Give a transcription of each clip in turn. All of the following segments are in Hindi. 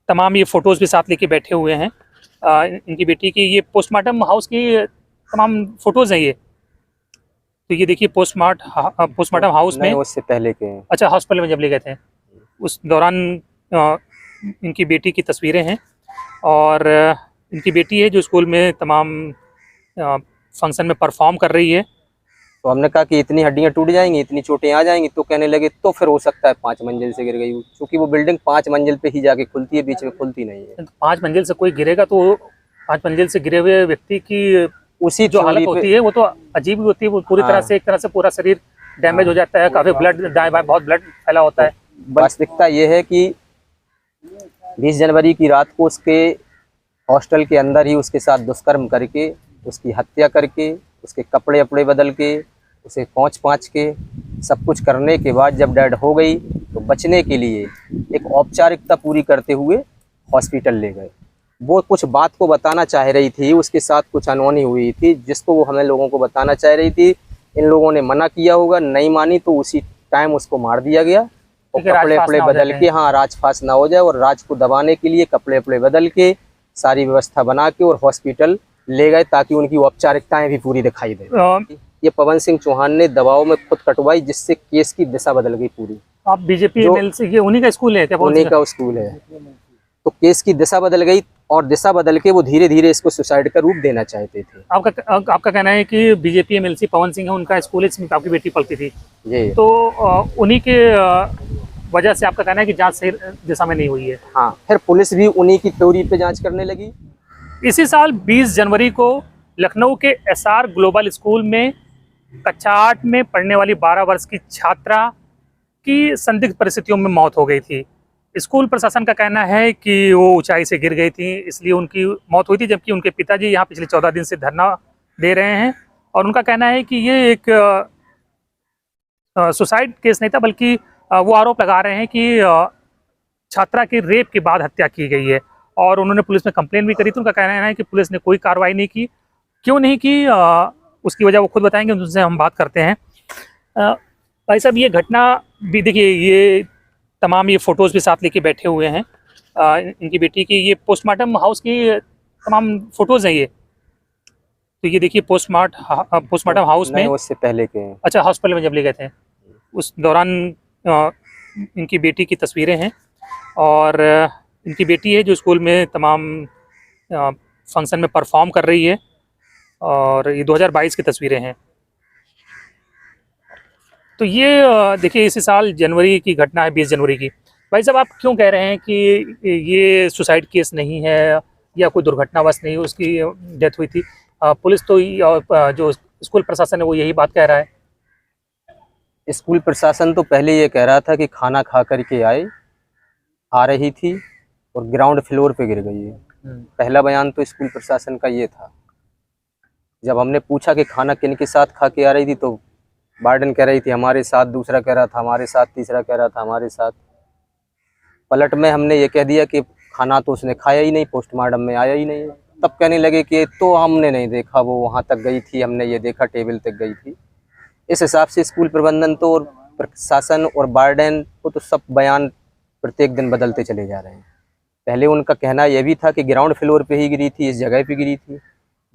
तमाम ये फ़ोटोज़ भी साथ लेके बैठे हुए हैं। इनकी बेटी की ये पोस्टमार्टम हाउस की तमाम फ़ोटोज़ हैं ये। तो ये देखिए पोस्टमार्टम हाउस में, उससे पहले के हैं। अच्छा हॉस्पिटल में जब ले गए थे उस दौरान इनकी बेटी की तस्वीरें हैं। और इनकी बेटी है जो स्कूल में तमाम फंक्शन में परफॉर्म कर रही है। तो हमने कहा कि इतनी हड्डियां टूट जाएंगी, इतनी चोटें आ जाएंगी, तो कहने लगे तो फिर हो सकता है 5 मंजिल से गिर गई हो, क्योंकि वो बिल्डिंग 5 मंजिल पे ही जाके खुलती है, बीच में खुलती नहीं है। 5 मंजिल से कोई गिरेगा तो 5 मंजिल से गिरे हुए व्यक्ति की उसी जो हालत होती है वो तो अजीब ही होती है। वो पूरी तरह से, एक तरह से पूरा शरीर डैमेज हो जाता है, काफी ब्लड दाएं बाएं बहुत ब्लड फैला होता है। वास्तविकता ये है कि 20 जनवरी की रात को उसके हॉस्टल के अंदर ही उसके साथ दुष्कर्म करके, उसकी हत्या करके, उसके कपड़े अपड़े बदल के, उसे पहुँच के सब कुछ करने के बाद जब डेड हो गई तो बचने के लिए एक औपचारिकता पूरी करते हुए हॉस्पिटल ले गए। वो कुछ बात को बताना चाह रही थी, उसके साथ कुछ अनहोनी हुई थी जिसको वो हमें लोगों को बताना चाह रही थी। इन लोगों ने मना किया होगा, नहीं मानी, तो उसी टाइम उसको मार दिया गया और कपड़े अपड़े बदल के, हाँ, राजफास ना हो जाए, और राज को दबाने के लिए कपड़े अपड़े बदल के सारी व्यवस्था बना के और हॉस्पिटल ले गए ताकि उनकी औपचारिकताएं भी पूरी दिखाई दे। ये पवन सिंह चौहान ने दबाव में खुद कटवाई, जिससे केस की दिशा बदल गई पूरी। आप बीजेपी एमएलसी के उन्हीं का स्कूल है क्या? उन्हीं का स्कूल है। तो केस की दिशा बदल गई और दिशा बदल के वो धीरे धीरे इसको सुसाइड का रूप देना चाहते थे। आपका कहना है कि बीजेपी एमएलसी पवन सिंह है, उनका स्कूल इसमें आपकी बेटी पढ़ती थी जी। तो उन्हीं के वजह से आपका कहना है कि जांच सही दिशा में नहीं हुई है। हाँ, फिर पुलिस भी उन्हीं की थ्योरी पे जांच करने लगी। इसी साल 20 जनवरी को लखनऊ के एसआर ग्लोबल स्कूल में कक्षा 8 में पढ़ने वाली 12 वर्ष की छात्रा की संदिग्ध परिस्थितियों में मौत हो गई थी। स्कूल प्रशासन का कहना है कि वो ऊंचाई से गिर गई थी, इसलिए उनकी मौत हुई थी, जबकि उनके पिताजी यहाँ पिछले 14 दिन से धरना दे रहे हैं और उनका कहना है कि ये एक सुसाइड केस नहीं था, बल्कि वो आरोप लगा रहे हैं कि छात्रा की रेप के बाद हत्या की गई है और उन्होंने पुलिस में कंप्लेन भी करी थी। उनका कहना है कि पुलिस ने कोई कार्रवाई नहीं की। क्यों नहीं की उसकी वजह वो खुद बताएंगे, उनसे हम बात करते हैं। भाई साहब, ये घटना भी देखिए, ये तमाम ये फ़ोटोज़ भी साथ लेके बैठे हुए हैं। इनकी बेटी की ये पोस्टमार्टम हाउस की तमाम फ़ोटोज़ हैं ये। तो ये देखिए पोस्टमार्टम हाउस में, उससे पहले के हैं। अच्छा हॉस्पिटल में जब ले गए थे उस दौरान इनकी बेटी की तस्वीरें हैं। और इनकी बेटी है जो स्कूल में तमाम फंक्शन में परफॉर्म कर रही है और ये 2022 की तस्वीरें हैं। तो ये देखिए इसी साल जनवरी की घटना है, 20 जनवरी की। भाई साहब, आप क्यों कह रहे हैं कि ये सुसाइड केस नहीं है या कोई दुर्घटनावश नहीं, उसकी डेथ हुई थी? पुलिस तो जो स्कूल प्रशासन है वो यही बात कह रहा है। स्कूल प्रशासन तो पहले ये कह रहा था कि खाना खा करके आ रही थी और ग्राउंड फ्लोर पे गिर गई है। पहला बयान तो स्कूल प्रशासन का ये था। जब हमने पूछा कि खाना किन के साथ खा के आ रही थी तो वार्डन कह रही थी हमारे साथ, दूसरा कह रहा था हमारे साथ, तीसरा कह रहा था हमारे साथ। पलट में हमने ये कह दिया कि खाना तो उसने खाया ही नहीं, पोस्टमार्टम में आया ही नहीं। तब कहने लगे कि तो हमने नहीं देखा, वो वहाँ तक गई थी, हमने ये देखा टेबल तक गई थी। इस हिसाब से स्कूल प्रबंधन तो और प्रशासन और वार्डन को तो सब बयान प्रत्येक दिन बदलते चले जा रहे हैं। पहले उनका कहना यह भी था कि ग्राउंड फ्लोर पे ही गिरी थी, इस जगह पे गिरी थी।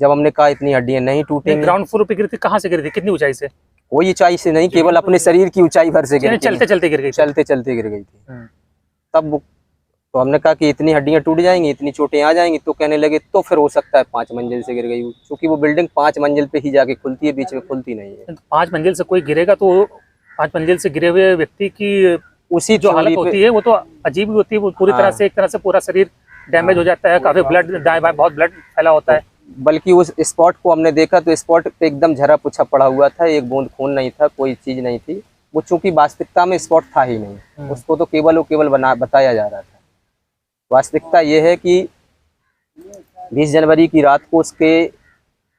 जब हमने कहा इतनी हड्डियां नहीं टूटेंगी। ग्राउंड फ्लोर पे गिरी थी? कहाँ से गिरी थी, कितनी ऊंचाई से? कोई ऊंचाई से नहीं, केवल अपने शरीर की ऊंचाई भर से गिरी, चलते चलते गिर गई, चलते चलते गिर गई थी। तब तो हमने कहा कि इतनी हड्डियां टूट जाएंगी, इतनी चोटें आ जाएंगी, तो कहने लगे तो फिर हो सकता है 5 मंजिल से गिर गई हो, क्योंकि वो बिल्डिंग 5 मंजिल पे ही जाके खुलती है, बीच में खुलती नहीं है। 5 मंजिल से कोई गिरेगा तो 5 मंजिल से गिरे हुए व्यक्ति की उसी जो हालत होती है वो तो अजीब ही होती है। वो पूरी तरह से, एक तरह से पूरा शरीर डैमेज हो जाता है, काफी ब्लड दाएं बाएं बहुत ब्लड फैला होता है। बल्कि उस स्पॉट को हमने देखा तो स्पॉट पे एकदम झरा पुछा पड़ा हुआ था, एक बूंद खून नहीं था, कोई चीज नहीं थी। वो चूंकि वास्तविकता में स्पॉट था ही नहीं, उसको तो केवल बताया जा रहा था। वास्तविकता ये है कि 20 जनवरी की रात को उसके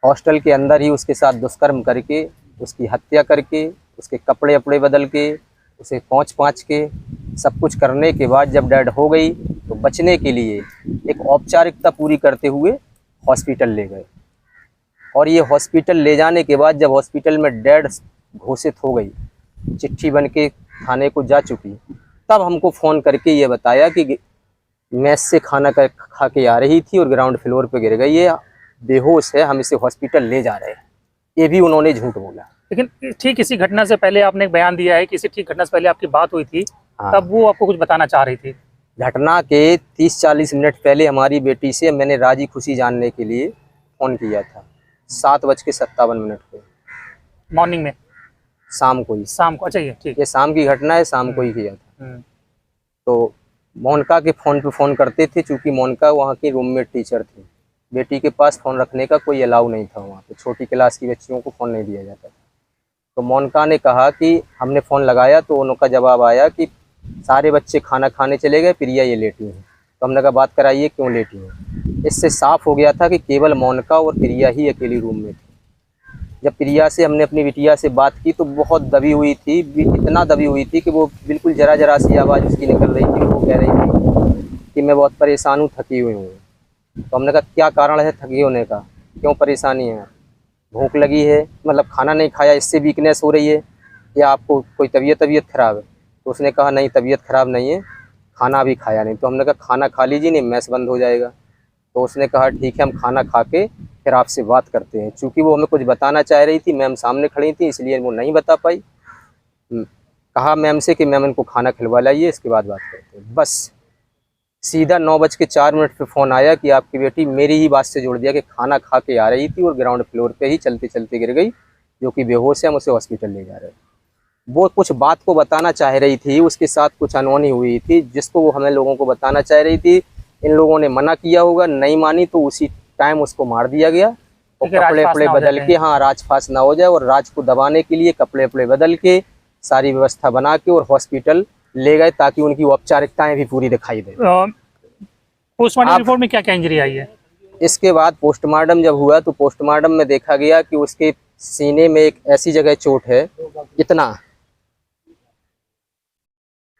हॉस्टल के अंदर ही उसके साथ दुष्कर्म करके, उसकी हत्या करके, उसके कपड़े अपड़े बदल के, उसे पहुँच के सब कुछ करने के बाद जब डेड हो गई तो बचने के लिए एक औपचारिकता पूरी करते हुए हॉस्पिटल ले गए। और ये हॉस्पिटल ले जाने के बाद जब हॉस्पिटल में डेड घोषित हो गई, चिट्ठी बन के थाने को जा चुकी, तब हमको फ़ोन करके ये बताया कि मेस से खाना खा के आ रही थी और ग्राउंड फ्लोर पे गिर गई है, बेहोश है, हम इसे हॉस्पिटल ले जा रहे हैं। ये भी उन्होंने झूठ बोला। लेकिन ठीक इसी घटना से पहले आपने एक बयान दिया है कि इसी ठीक घटना से पहले आपकी बात हुई थी, हाँ। तब वो आपको कुछ बताना चाह रही थी। घटना के 30-40 मिनट पहले हमारी बेटी से मैंने राजी खुशी जानने के लिए फ़ोन किया था, 7:57 पे मॉर्निंग में, शाम को ही। शाम को, अच्छा ये ठीक। ये शाम की घटना है, शाम को ही किया था। तो मोनिका के फ़ोन पे फ़ोन करते थे, चूँकि मोनिका वहाँ की रूममेट टीचर थी। बेटी के पास फ़ोन रखने का कोई अलाउ नहीं था वहाँ पे, छोटी क्लास की बच्चियों को फ़ोन नहीं दिया जाता था। तो मोनिका ने कहा कि हमने फ़ोन लगाया तो उनका जवाब आया कि सारे बच्चे खाना खाने चले गए, प्रिया ये लेटी हैं। तो हमने कहा बात कराइए क्यों लेटी हैं। इससे साफ़ हो गया था कि केवल मोनिका और प्रिया ही अकेली रूम में थी। जब प्रिया से हमने अपनी बिटिया से बात की तो बहुत दबी हुई थी, इतना दबी हुई थी कि वो बिल्कुल जरा सी आवाज़ उसकी निकल रही थी। वो कह रही थी कि मैं बहुत परेशान हूँ, थकी हुई हूँ। तो हमने कहा क्या कारण है थकी होने का, क्यों परेशानी है, भूख लगी है, मतलब खाना नहीं खाया इससे वीकनेस हो रही है, या आपको कोई तबीयत ख़राब है। तो उसने कहा नहीं तबीयत ख़राब नहीं है, खाना भी खाया नहीं। तो हमने कहा खाना खा लीजिए, नहीं मैस बंद हो जाएगा। तो उसने कहा ठीक है हम खाना खा के फिर आपसे बात करते हैं। चूँकि वो हमें कुछ बताना चाह रही थी, मैम सामने खड़ी थी, इसलिए वो नहीं बता पाई। कहा मैम से कि मैम इनको खाना खिलवा लाइए, इसके बाद बात करते हैं। बस सीधा 9:04 पे फ़ोन आया कि आपकी बेटी, मेरी ही बात से जोड़ दिया कि खाना खा के आ रही थी और ग्राउंड फ्लोर पे ही चलते चलते गिर गई, जो कि बेहोश है, हम उसे हॉस्पिटल ले जा रहे हैं। वो कुछ बात को बताना चाह रही थी, उसके साथ कुछ अनहोनी हुई थी जिसको वो हमें लोगों को बताना चाह रही थी। इन लोगों ने मना किया होगा, नहीं मानी, तो उसी टाइम उसको मार दिया गया और कपड़े वपड़े बदल के, हाँ राजफास ना हो जाए, और राज को दबाने के लिए कपड़े वपड़े बदल के सारी व्यवस्था बना के और हॉस्पिटल ले गए ताकि उनकी औपचारिकताएं भी पूरी दिखाई दे। पोस्टमार्टम रिपोर्ट में क्या क्या इंजरी आई है? इसके बाद पोस्टमार्टम जब हुआ तो पोस्टमार्टम में देखा गया कि उसके सीने में एक ऐसी जगह चोट है इतना,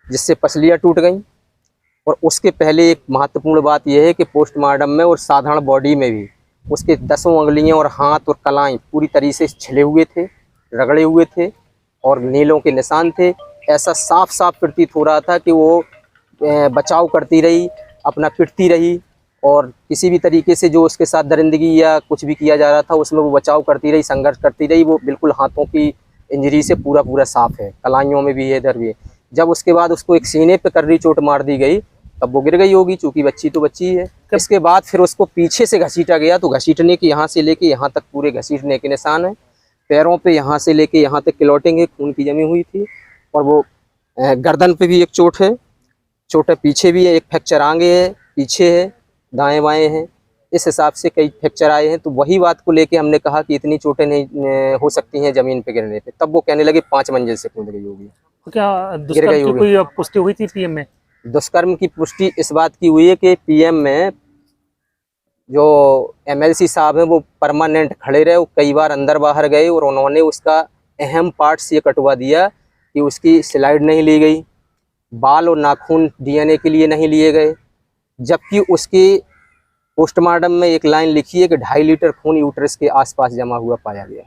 जिससे पसलियां टूट गई। और उसके पहले एक महत्वपूर्ण बात यह है कि पोस्टमार्टम में और साधारण बॉडी में भी उसके 10 उंगलियां और हाथ और कलाई पूरी तरीके से छिले हुए थे, रगड़े हुए थे और नीलों के निशान थे। ऐसा साफ साफ प्रतीत हो रहा था कि वो बचाव करती रही, अपना पिटती रही, और किसी भी तरीके से जो उसके साथ दरिंदगी या कुछ भी किया जा रहा था उसमें वो बचाव करती रही, संघर्ष करती रही। वो बिल्कुल हाथों की इंजरी से पूरा साफ है, कलाइयों में भी है, इधर भी है। जब उसके बाद उसको एक सीने पे कर्री चोट मार दी गई तब वो गिर गई होगी, चूँकि बच्ची तो बच्ची है। इसके बाद फिर उसको पीछे से घसीटा गया, तो घसीटने के यहाँ से लेके यहाँ तक पूरे घसीटने के निशान है। पैरों पे यहाँ से लेके यहाँ तक क्लॉटिंग है, खून की जमी हुई थी। और वो गर्दन पे भी एक चोट है, चोट है पीछे भी है, एक फ्रैक्चर आगे है, पीछे है, दाएं बाएं हैं। इस हिसाब से कई फ्रैक्चर आए हैं। तो वही बात को लेके हमने कहा कि इतनी चोटें नहीं हो सकती हैं ज़मीन पे गिरने पे। तब वो कहने लगे 5 मंजिल से कूद गई होगी। तो क्या दुष्कर्म की कोई पुष्टि हुई थी पीएम में? दुष्कर्म की पुष्टि इस बात की हुई है कि पीएम में जो एमएलसी साहब हैं वो परमानेंट खड़े रहे, वो कई बार अंदर बाहर गए और उन्होंने उसका अहम पार्ट्स ये कटवा दिया कि उसकी स्लाइड नहीं ली गई, बाल और नाखून डीएनए के लिए नहीं लिए गए, जबकि उसके पोस्टमार्टम में एक लाइन लिखी है कि 2.5 लीटर खून यूट्रस के आसपास जमा हुआ पाया गया।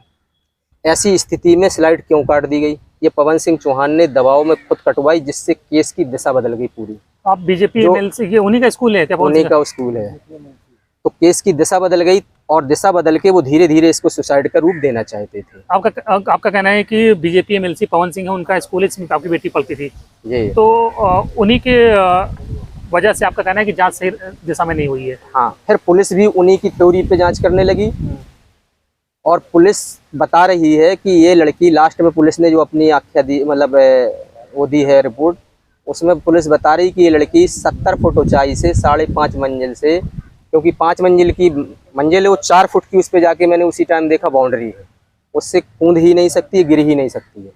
ऐसी स्थिति में स्लाइड क्यों काट दी गई? ये पवन सिंह चौहान ने दबाव में खुद कटवाई, जिससे केस की दिशा बदल गई पूरी। आप बीजेपी एमएलसी के उन्हीं का स्कूल है क्या? उन्हीं का स्कूल है। तो केस की दिशा बदल गई और दिशा बदल के वो धीरे धीरे इसको सुसाइड का रूप देना चाहते थे। आपका कहना है कि बीजेपी एमएलसी पवन सिंह है, उनका स्कूल इसमें आपकी बेटी पढ़ती थी जी, तो उन्हीं के वजह से आपका कहना है कि जांच सही दिशा में नहीं हुई है? हाँ, फिर पुलिस भी उन्हीं की थ्योरी पे जांच करने लगी और पुलिस बता रही है कि ये लड़की, लास्ट में पुलिस ने जो अपनी आख्या दी, मतलब वो दी है रिपोर्ट, उसमें पुलिस बता रही कि ये लड़की 70 फुट ऊंचाई से 5.5 मंजिल से, क्योंकि 5 मंजिल की मंजिल है, वो 4 फुट की उस पर जाके मैंने उसी टाइम देखा बाउंड्री है, उससे कूद ही नहीं सकती, गिर ही नहीं सकती है।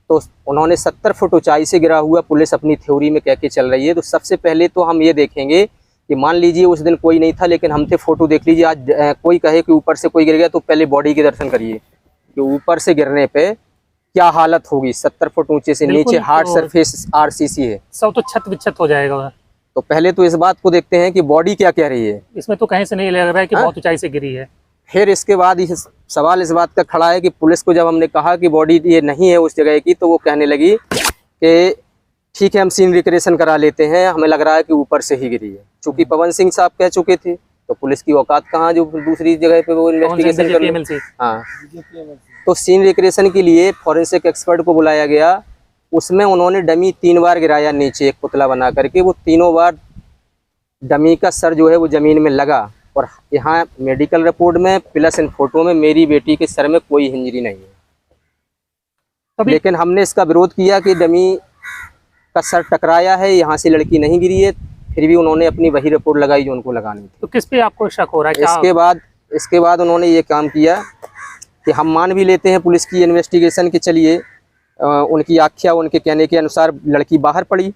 तो उन्होंने 70 फुट ऊंचाई से गिरा हुआ पुलिस अपनी थ्योरी में कह के चल रही है। तो सबसे पहले तो हम ये देखेंगे कि मान लीजिए उस दिन कोई नहीं था, लेकिन हम थे, फोटो देख लीजिए। आज कोई कहे कि ऊपर से कोई गिर गया तो पहले बॉडी के दर्शन करिए कि ऊपर से गिरने पे क्या हालत होगी। 70 फुट ऊंचे से नीचे हार्ड सरफेस आरसीसी है, सब तो छत विच्छत हो जाएगा। तो पहले तो इस बात को देखते हैं कि बॉडी क्या कह रही है। इसमें तो कहीं से नहीं लग रहा है कि बहुत ऊंचाई से गिरी है। फिर इसके बाद सवाल इस बात का खड़ा है कि पुलिस को जब हमने कहा कि बॉडी ये नहीं है उस जगह की, तो वो कहने लगी कि ठीक है, हम सीन रिक्रिएशन करा लेते हैं, हमें लग रहा है कि ऊपर से ही गिरी है। चूंकि पवन सिंह साहब कह चुके थे तो पुलिस की औकात कहाँ जो दूसरी जगह पे वो इन्वेस्टिगेशन कर ले। हाँ, तो सीन रिक्रिएशन के लिए फॉरेंसिक एक्सपर्ट को बुलाया गया। उसमें उन्होंने डमी 3 बार गिराया नीचे एक पुतला बना करके। वो तीनों बार डमी का सर जो है वो जमीन में लगा। और यहाँ मेडिकल रिपोर्ट में प्लस इन फोटो में मेरी बेटी के सर में कोई इंजरी नहीं है। लेकिन हमने इसका विरोध किया कि डमी का सर टकराया है, यहाँ से लड़की नहीं गिरी है, फिर भी उन्होंने अपनी वही रिपोर्ट लगाई जो उनको लगानी थी। तो किस पे आपको शक हो रहा है? इसके बाद उन्होंने ये काम किया कि हम मान भी लेते हैं पुलिस की इन्वेस्टिगेशन के, चलिए उनकी आख्या उनके कहने के अनुसार लड़की बाहर पड़ी।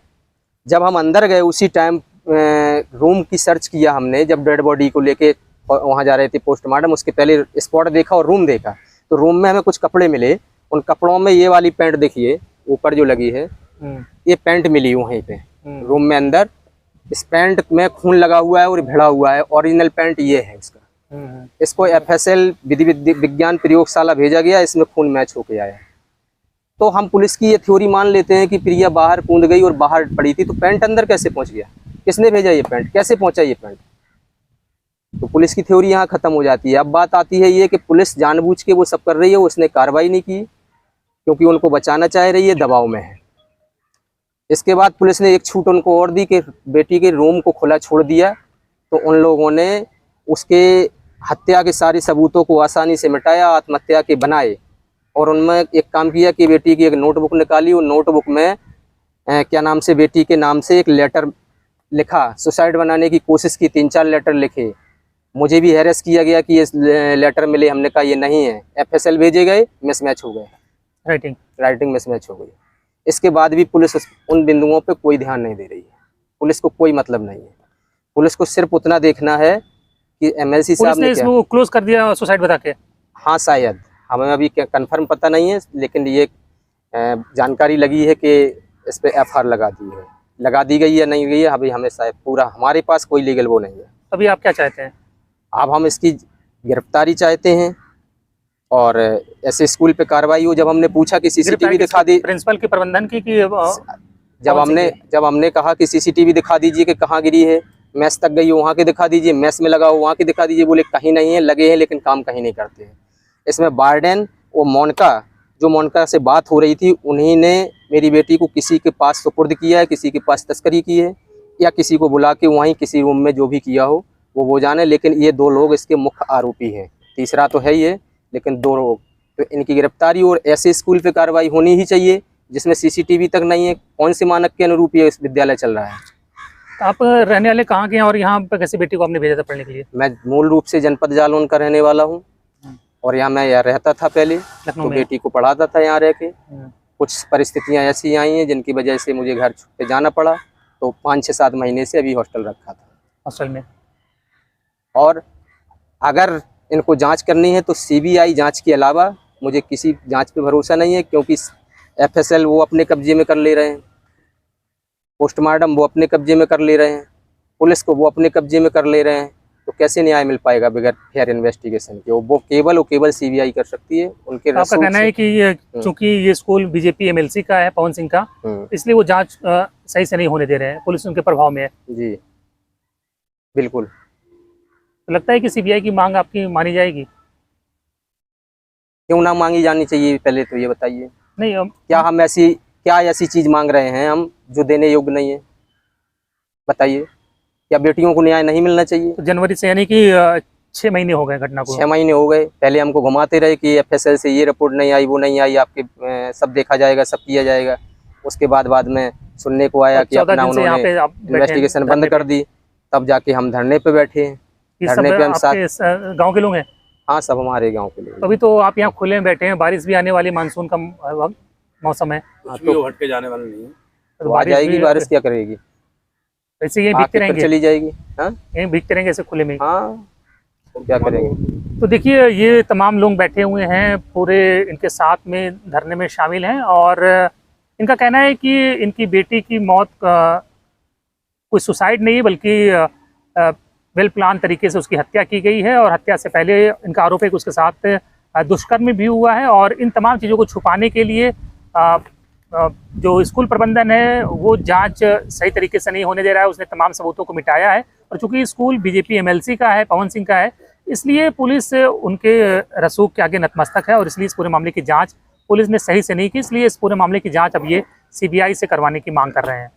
जब हम अंदर गए उसी टाइम रूम की सर्च किया हमने, जब डेड बॉडी को लेके वहाँ जा रहे थे पोस्टमार्टम, उसके पहले स्पॉट देखा और रूम देखा। तो रूम में हमें कुछ कपड़े मिले। उन कपड़ों में ये वाली पैंट देखिए ऊपर जो लगी है, ये पैंट मिली वहीं पे रूम में अंदर। इस पैंट में खून लगा हुआ है और भिड़ा हुआ है। ओरिजिनल पैंट ये है इसका। इसको FSL विधि विज्ञान प्रयोगशाला भेजा गया, इसमें खून मैच होके आया। तो हम पुलिस की ये थ्योरी मान लेते हैं कि प्रिया बाहर कूद गई और बाहर पड़ी थी, तो पैंट अंदर कैसे पहुंच गया? किसने भेजा ये पैंट? कैसे पहुंचा ये पैंट? तो पुलिस की थ्योरी यहाँ खत्म हो जाती है। अब बात आती है ये कि पुलिस जानबूझ के वो सब कर रही है, उसने कार्रवाई नहीं की क्योंकि उनको बचाना चाह रही है, दबाव में है। इसके बाद पुलिस ने एक छूट उनको और दी कि बेटी के रूम को खुला छोड़ दिया। तो उन लोगों ने उसके हत्या के सारे सबूतों को आसानी से मिटाया, आत्महत्या के बनाए। और उनमें एक काम किया कि बेटी की एक नोटबुक निकाली। उन नोटबुक में क्या नाम से बेटी के नाम से एक लेटर लिखा, सुसाइड बनाने की कोशिश की, 3-4 लेटर लिखे। मुझे भी हैरेस किया गया कि ये लेटर मिले, हमने कहा ये नहीं है। FSL भेजे गए, मिसमैच हो गए, राइटिंग मिसमैच हो गई। इसके बाद भी पुलिस उन बिंदुओं पे कोई ध्यान नहीं दे रही है। पुलिस को कोई मतलब नहीं है। पुलिस को सिर्फ उतना देखना है कि MLC साहब ने इसको क्लोज कर दिया सुसाइड बता के। हाँ, शायद, हमें अभी कंफर्म पता नहीं है, लेकिन ये जानकारी लगी है कि इस पे FR लगा दी गई है, नहीं गई है अभी, हमें शायद पूरा, हमारे पास कोई लीगल वो नहीं है। अभी आप क्या चाहते हैं? अब हम इसकी गिरफ्तारी चाहते हैं और ऐसे स्कूल पे कार्रवाई हो। जब हमने पूछा कि CCTV दिखा दी, प्रिंसिपल के प्रबंधन की जब हमने कहा कि CCTV दिखा दीजिए कि कहाँ गिरी है, मैस तक गई हो वहाँ के दिखा दीजिए, मैस में लगा हो वहाँ के दिखा दीजिए, बोले कहीं नहीं है, लगे हैं लेकिन काम कहीं नहीं करते हैं। इसमें वार्डन और मोनिका से बात हो रही थी, उन्हीं ने मेरी बेटी को किसी के पास सुपुर्द किया है, किसी के पास तस्करी की है, या किसी को बुला के वहीं किसी रूम में जो भी किया हो वो जाने। लेकिन ये 2 लोग इसके मुख्य आरोपी हैं, तीसरा तो है ये, लेकिन 2 लोग। तो इनकी गिरफ्तारी और ऐसे स्कूल पे कार्रवाई होनी ही चाहिए जिसमें CCTV तक नहीं है। कौन से मानक के अनुरूप ये विद्यालय चल रहा है? आप रहने वाले कहाँ के हैं और यहाँ पर कैसे बेटी को आपने भेजा था पढ़ने के लिए? मैं मूल रूप से जनपद जालौन का रहने वाला हूँ और यहाँ मैं रहता था पहले, तो बेटी को पढ़ाता था यहाँ रह के। कुछ परिस्थितियाँ ऐसी आई हैं जिनकी वजह से मुझे घर पे जाना पड़ा, तो 5-6-7 महीने से अभी हॉस्टल रखा था, हॉस्टल में। और अगर इनको जांच करनी है तो CBI जांच के अलावा मुझे किसी जांच पे भरोसा नहीं है, क्योंकि FSL वो अपने कब्जे में कर ले रहे हैं, पोस्टमार्टम वो अपने कब्जे में कर ले रहे हैं, पुलिस को वो अपने कब्जे में कर ले रहे हैं। तो कैसे न्याय मिल पाएगा बगैर फेयर इन्वेस्टिगेशन के? वो केवल CBI कर सकती है। उनके आपका कहना है कि चूंकि ये स्कूल BJP MLC का है, पवन सिंह का, इसलिए वो जांच सही से नहीं होने दे रहे हैं, पुलिस उनके प्रभाव में है। जी बिल्कुल। तो लगता है कि CBI की मांग आपकी मानी जाएगी? क्यों ना मांगी जानी चाहिए, पहले तो ये बताइए। नहीं, क्या हम ऐसी चीज मांग रहे हैं हम जो देने योग्य नहीं है? बताइए, क्या बेटियों को न्याय नहीं मिलना चाहिए? तो जनवरी से, यानी कि 6 महीने हो गए घटना को। 6 महीने हो गए। पहले हमको घुमाते रहे कि FSL से ये रिपोर्ट नहीं आई, वो नहीं आई, आपके सब देखा जाएगा, सब किया जाएगा। उसके बाद में सुनने को आया कि अपना उन्होंने इन्वेस्टिगेशन बंद कर दी, तब जाके हम धरने पे बैठे हैं। धरने पे हम साथ गाँव के लोग हैं? हाँ, सब हमारे गाँव के लोग। अभी तो आप यहाँ खुले में बैठे हैं, बारिश भी आने वाली, मानसून का मौसम है, तो हट के जाने वाला नहीं है। तो आ जाएगी बारिश, क्या करेगी? ऐसे यही भीगते रहेंगे, चली जाएगी। हाँ, यही भीगते रहेंगे ऐसे खुले में। हाँ, तो क्या करेंगे? तो देखिए, ये तमाम लोग बैठे हुए हैं, पूरे इनके साथ में धरने में शामिल हैं, और इनका कहना है कि इनकी बेटी की मौत कोई सुसाइड नहीं है, बल्कि वेल प्लान तरीके से उसकी हत्या की गई है। और हत्या से पहले इनका आरोप है कि उसके साथ दुष्कर्म भी हुआ है, और इन तमाम चीज़ों को छुपाने के लिए जो स्कूल प्रबंधन है वो जांच सही तरीके से नहीं होने दे रहा है, उसने तमाम सबूतों को मिटाया है। और चूंकि स्कूल बीजेपी एमएलसी का है, पवन सिंह का है, इसलिए पुलिस उनके रसूख के आगे नतमस्तक है और इसलिए इस पूरे मामले की जांच पुलिस ने सही से नहीं की। इसलिए इस पूरे मामले की जांच अब ये सीबीआई से करवाने की मांग कर रहे हैं।